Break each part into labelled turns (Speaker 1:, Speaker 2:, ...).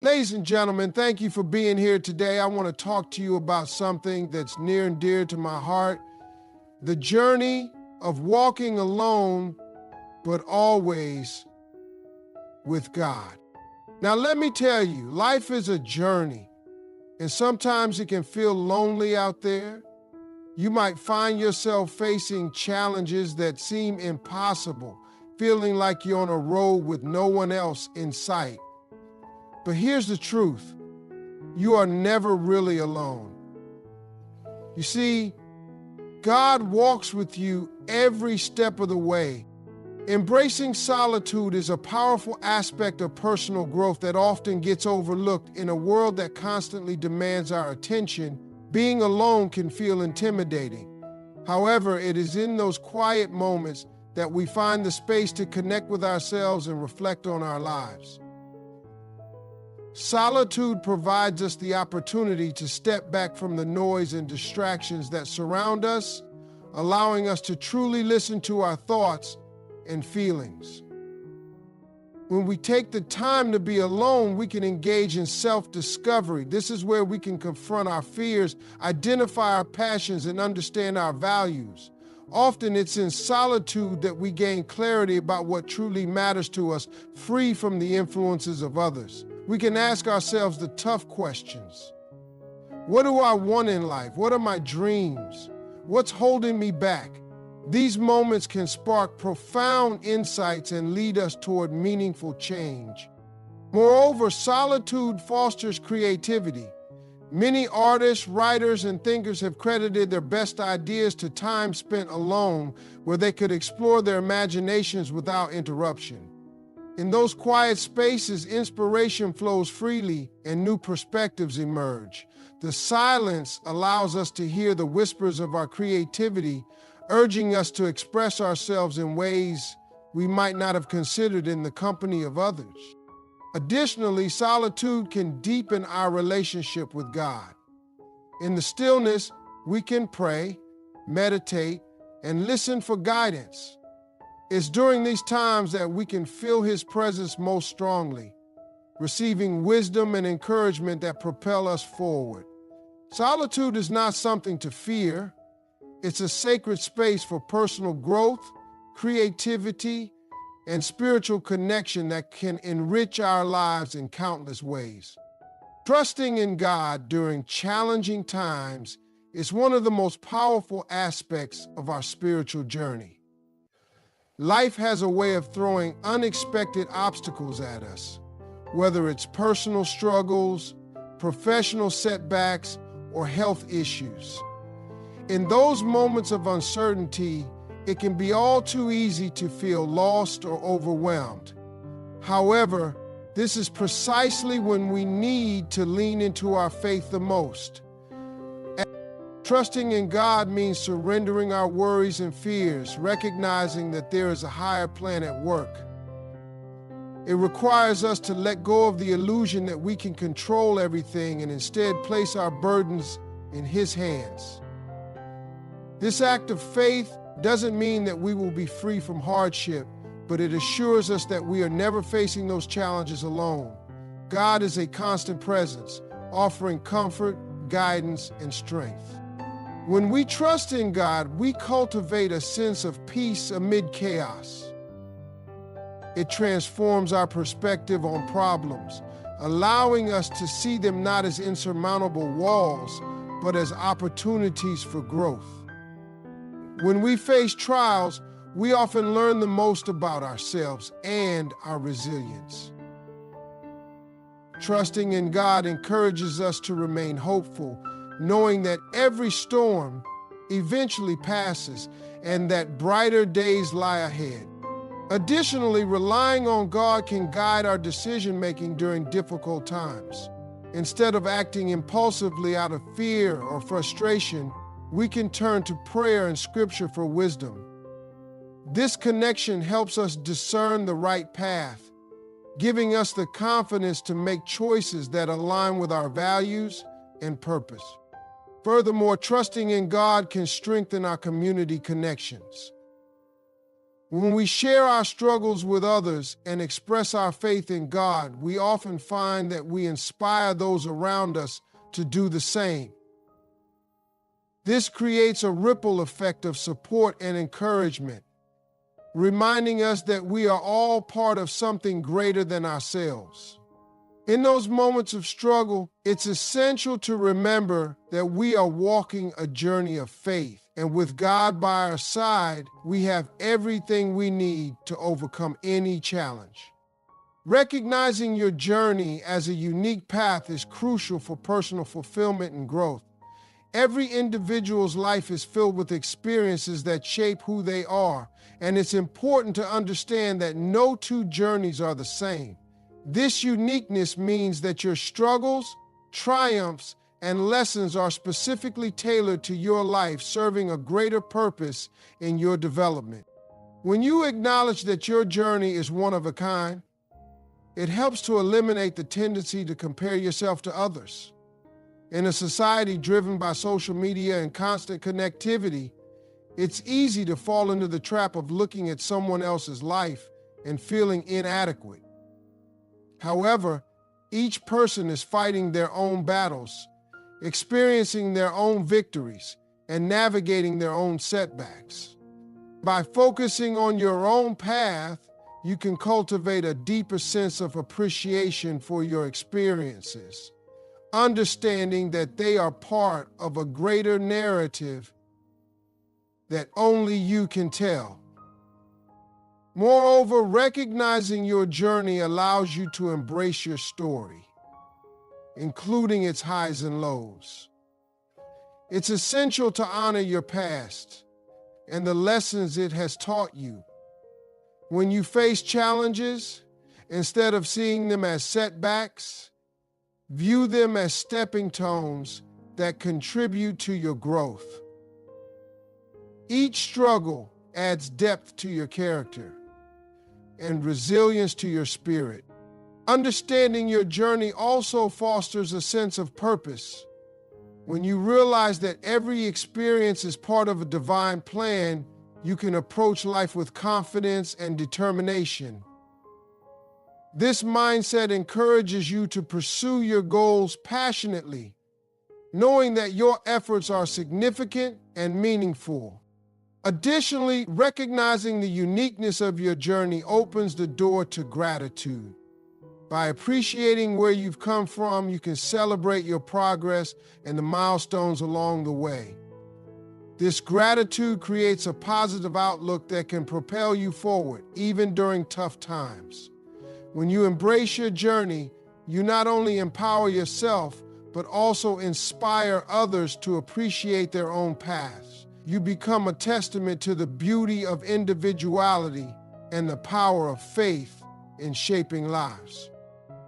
Speaker 1: Ladies and gentlemen, thank you for being here today. I want to talk to you about something that's near and dear to my heart, the journey of walking alone, but always with God. Now, let me tell you, life is a journey, and sometimes it can feel lonely out there. You might find yourself facing challenges that seem impossible, feeling like you're on a road with no one else in sight. But here's the truth. You are never really alone. You see, God walks with you every step of the way. Embracing solitude is a powerful aspect of personal growth that often gets overlooked. In a world that constantly demands our attention, being alone can feel intimidating. However, it is in those quiet moments that we find the space to connect with ourselves and reflect on our lives. Solitude provides us the opportunity to step back from the noise and distractions that surround us, allowing us to truly listen to our thoughts and feelings. When we take the time to be alone, we can engage in self-discovery. This is where we can confront our fears, identify our passions, and understand our values. Often it's in solitude that we gain clarity about what truly matters to us, free from the influences of others. We can ask ourselves the tough questions. What do I want in life? What are my dreams? What's holding me back? These moments can spark profound insights and lead us toward meaningful change. Moreover, solitude fosters creativity. Many artists, writers, and thinkers have credited their best ideas to time spent alone, where they could explore their imaginations without interruption. In those quiet spaces, inspiration flows freely and new perspectives emerge. The silence allows us to hear the whispers of our creativity, urging us to express ourselves in ways we might not have considered in the company of others. Additionally, solitude can deepen our relationship with God. In the stillness, we can pray, meditate, and listen for guidance. It's during these times that we can feel His presence most strongly, receiving wisdom and encouragement that propel us forward. Solitude is not something to fear. It's a sacred space for personal growth, creativity, and spiritual connection that can enrich our lives in countless ways. Trusting in God during challenging times is one of the most powerful aspects of our spiritual journey. Life has a way of throwing unexpected obstacles at us, whether it's personal struggles, professional setbacks, or health issues. In those moments of uncertainty, it can be all too easy to feel lost or overwhelmed. However, this is precisely when we need to lean into our faith the most. Trusting in God means surrendering our worries and fears, recognizing that there is a higher plan at work. It requires us to let go of the illusion that we can control everything and instead place our burdens in His hands. This act of faith doesn't mean that we will be free from hardship, but it assures us that we are never facing those challenges alone. God is a constant presence, offering comfort, guidance, and strength. When we trust in God, we cultivate a sense of peace amid chaos. It transforms our perspective on problems, allowing us to see them not as insurmountable walls, but as opportunities for growth. When we face trials, we often learn the most about ourselves and our resilience. Trusting in God encourages us to remain hopeful, knowing that every storm eventually passes and that brighter days lie ahead. Additionally, relying on God can guide our decision-making during difficult times. Instead of acting impulsively out of fear or frustration, we can turn to prayer and Scripture for wisdom. This connection helps us discern the right path, giving us the confidence to make choices that align with our values and purpose. Furthermore, trusting in God can strengthen our community connections. When we share our struggles with others and express our faith in God, we often find that we inspire those around us to do the same. This creates a ripple effect of support and encouragement, reminding us that we are all part of something greater than ourselves. In those moments of struggle, it's essential to remember that we are walking a journey of faith, and with God by our side, we have everything we need to overcome any challenge. Recognizing your journey as a unique path is crucial for personal fulfillment and growth. Every individual's life is filled with experiences that shape who they are, and it's important to understand that no two journeys are the same. This uniqueness means that your struggles, triumphs, and lessons are specifically tailored to your life, serving a greater purpose in your development. When you acknowledge that your journey is one of a kind, it helps to eliminate the tendency to compare yourself to others. In a society driven by social media and constant connectivity, it's easy to fall into the trap of looking at someone else's life and feeling inadequate. However, each person is fighting their own battles, experiencing their own victories, and navigating their own setbacks. By focusing on your own path, you can cultivate a deeper sense of appreciation for your experiences, understanding that they are part of a greater narrative that only you can tell. Moreover, recognizing your journey allows you to embrace your story, including its highs and lows. It's essential to honor your past and the lessons it has taught you. When you face challenges, instead of seeing them as setbacks, view them as stepping stones that contribute to your growth. Each struggle adds depth to your character and resilience to your spirit. Understanding your journey also fosters a sense of purpose. When you realize that every experience is part of a divine plan, you can approach life with confidence and determination. This mindset encourages you to pursue your goals passionately, knowing that your efforts are significant and meaningful. Additionally, recognizing the uniqueness of your journey opens the door to gratitude. By appreciating where you've come from, you can celebrate your progress and the milestones along the way. This gratitude creates a positive outlook that can propel you forward, even during tough times. When you embrace your journey, you not only empower yourself, but also inspire others to appreciate their own paths. You become a testament to the beauty of individuality and the power of faith in shaping lives.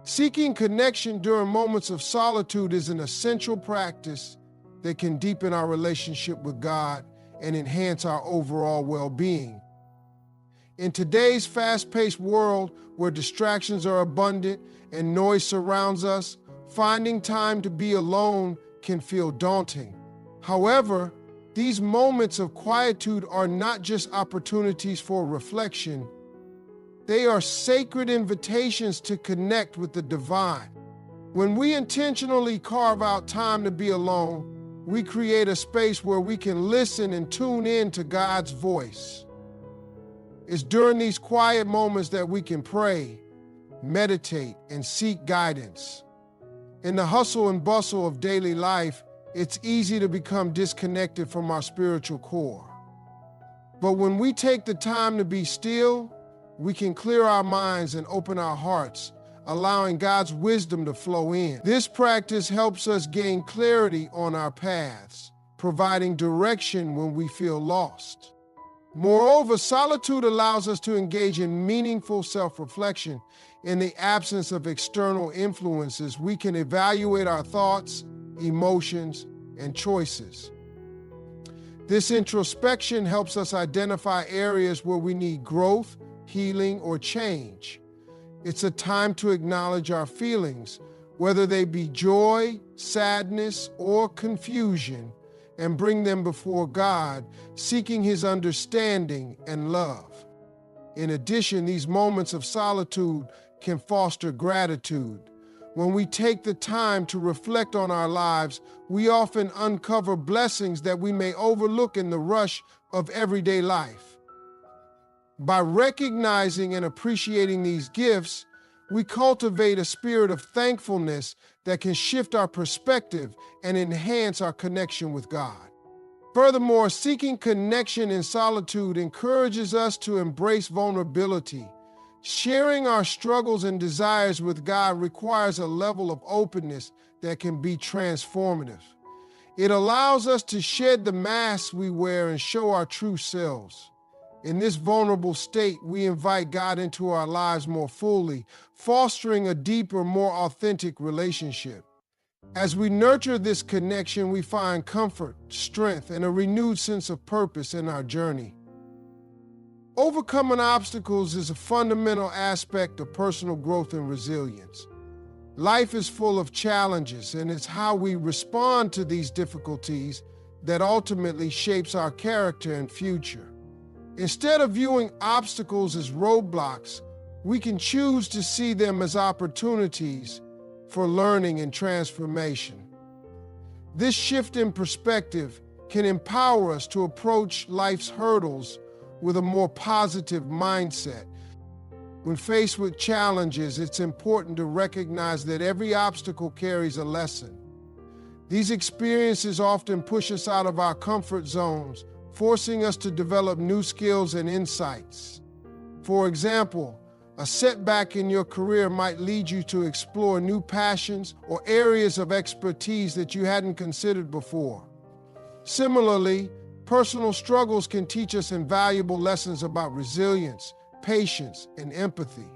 Speaker 1: Seeking connection during moments of solitude is an essential practice that can deepen our relationship with God and enhance our overall well-being. In today's fast-paced world where distractions are abundant and noise surrounds us, finding time to be alone can feel daunting. However, these moments of quietude are not just opportunities for reflection. They are sacred invitations to connect with the divine. When we intentionally carve out time to be alone, we create a space where we can listen and tune in to God's voice. It's during these quiet moments that we can pray, meditate, and seek guidance. In the hustle and bustle of daily life, it's easy to become disconnected from our spiritual core. But when we take the time to be still, we can clear our minds and open our hearts, allowing God's wisdom to flow in. This practice helps us gain clarity on our paths, providing direction when we feel lost. Moreover, solitude allows us to engage in meaningful self-reflection. In the absence of external influences, we can evaluate our thoughts, emotions, and choices. This introspection helps us identify areas where we need growth, healing, or change. It's a time to acknowledge our feelings, whether they be joy, sadness, or confusion, and bring them before God, seeking His understanding and love. In addition, these moments of solitude can foster gratitude. When we take the time to reflect on our lives, we often uncover blessings that we may overlook in the rush of everyday life. By recognizing and appreciating these gifts, we cultivate a spirit of thankfulness that can shift our perspective and enhance our connection with God. Furthermore, seeking connection in solitude encourages us to embrace vulnerability. Sharing our struggles and desires with God requires a level of openness that can be transformative. It allows us to shed the masks we wear and show our true selves. In this vulnerable state, we invite God into our lives more fully, fostering a deeper, more authentic relationship. As we nurture this connection, we find comfort, strength, and a renewed sense of purpose in our journey. Overcoming obstacles is a fundamental aspect of personal growth and resilience. Life is full of challenges, and it's how we respond to these difficulties that ultimately shapes our character and future. Instead of viewing obstacles as roadblocks, we can choose to see them as opportunities for learning and transformation. This shift in perspective can empower us to approach life's hurdles with a more positive mindset. When faced with challenges, it's important to recognize that every obstacle carries a lesson. These experiences often push us out of our comfort zones, forcing us to develop new skills and insights. For example, a setback in your career might lead you to explore new passions or areas of expertise that you hadn't considered before. Similarly, personal struggles can teach us invaluable lessons about resilience, patience, and empathy.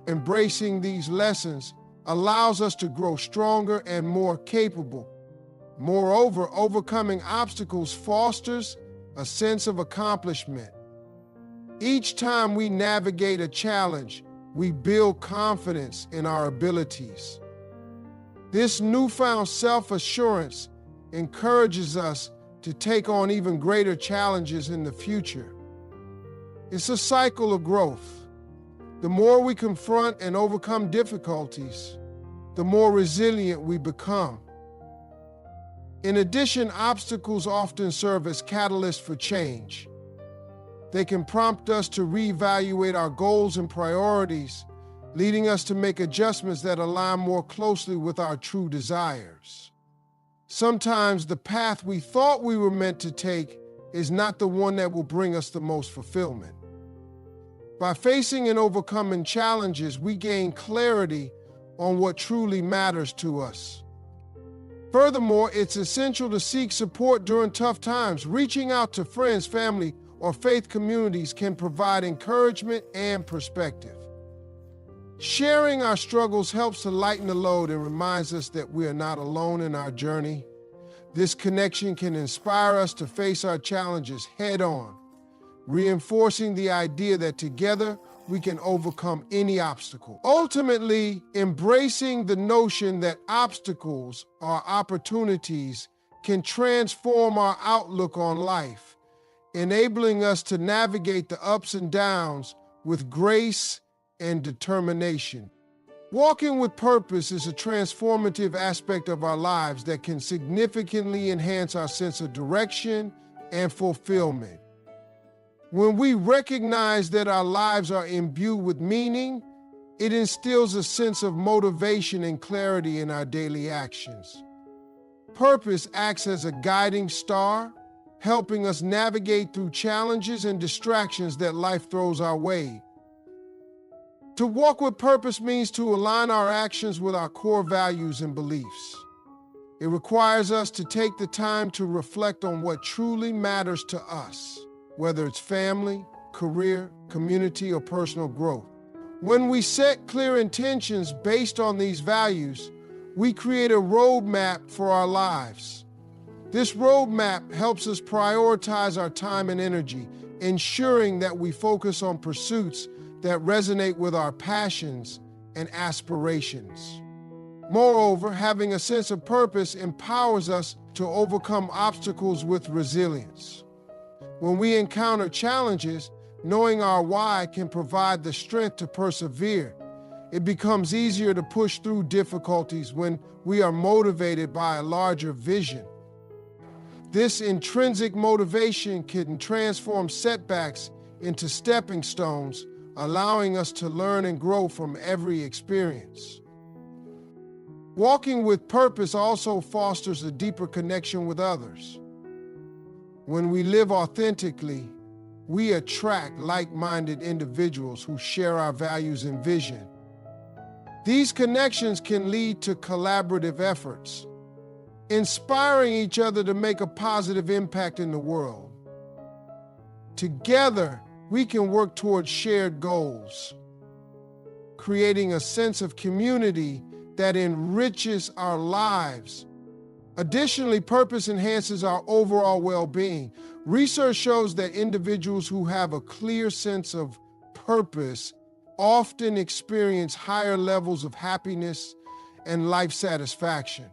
Speaker 1: Embracing these lessons allows us to grow stronger and more capable. Moreover, overcoming obstacles fosters a sense of accomplishment. Each time we navigate a challenge, we build confidence in our abilities. This newfound self-assurance encourages us to take on even greater challenges in the future. It's a cycle of growth. The more we confront and overcome difficulties, the more resilient we become. In addition, obstacles often serve as catalysts for change. They can prompt us to reevaluate our goals and priorities, leading us to make adjustments that align more closely with our true desires. Sometimes the path we thought we were meant to take is not the one that will bring us the most fulfillment. By facing and overcoming challenges, we gain clarity on what truly matters to us. Furthermore, it's essential to seek support during tough times. Reaching out to friends, family, or faith communities can provide encouragement and perspective. Sharing our struggles helps to lighten the load and reminds us that we are not alone in our journey. This connection can inspire us to face our challenges head-on, reinforcing the idea that together we can overcome any obstacle. Ultimately, embracing the notion that obstacles are opportunities can transform our outlook on life, enabling us to navigate the ups and downs with grace and determination. Walking with purpose is a transformative aspect of our lives that can significantly enhance our sense of direction and fulfillment. When we recognize that our lives are imbued with meaning, it instills a sense of motivation and clarity in our daily actions. Purpose acts as a guiding star, helping us navigate through challenges and distractions that life throws our way. To walk with purpose means to align our actions with our core values and beliefs. It requires us to take the time to reflect on what truly matters to us, whether it's family, career, community, or personal growth. When we set clear intentions based on these values, we create a roadmap for our lives. This roadmap helps us prioritize our time and energy, ensuring that we focus on pursuits that resonate with our passions and aspirations. Moreover, having a sense of purpose empowers us to overcome obstacles with resilience. When we encounter challenges, Knowing our why can provide the strength to persevere. It becomes easier to push through difficulties when we are motivated by a larger vision. This intrinsic motivation can transform setbacks into stepping stones, allowing us to learn and grow from every experience. Walking with purpose also fosters a deeper connection with others. When we live authentically, we attract like-minded individuals who share our values and vision. These connections can lead to collaborative efforts, inspiring each other to make a positive impact in the world. Together, we can work towards shared goals, creating a sense of community that enriches our lives. Additionally, purpose enhances our overall well-being. Research shows that individuals who have a clear sense of purpose often experience higher levels of happiness and life satisfaction.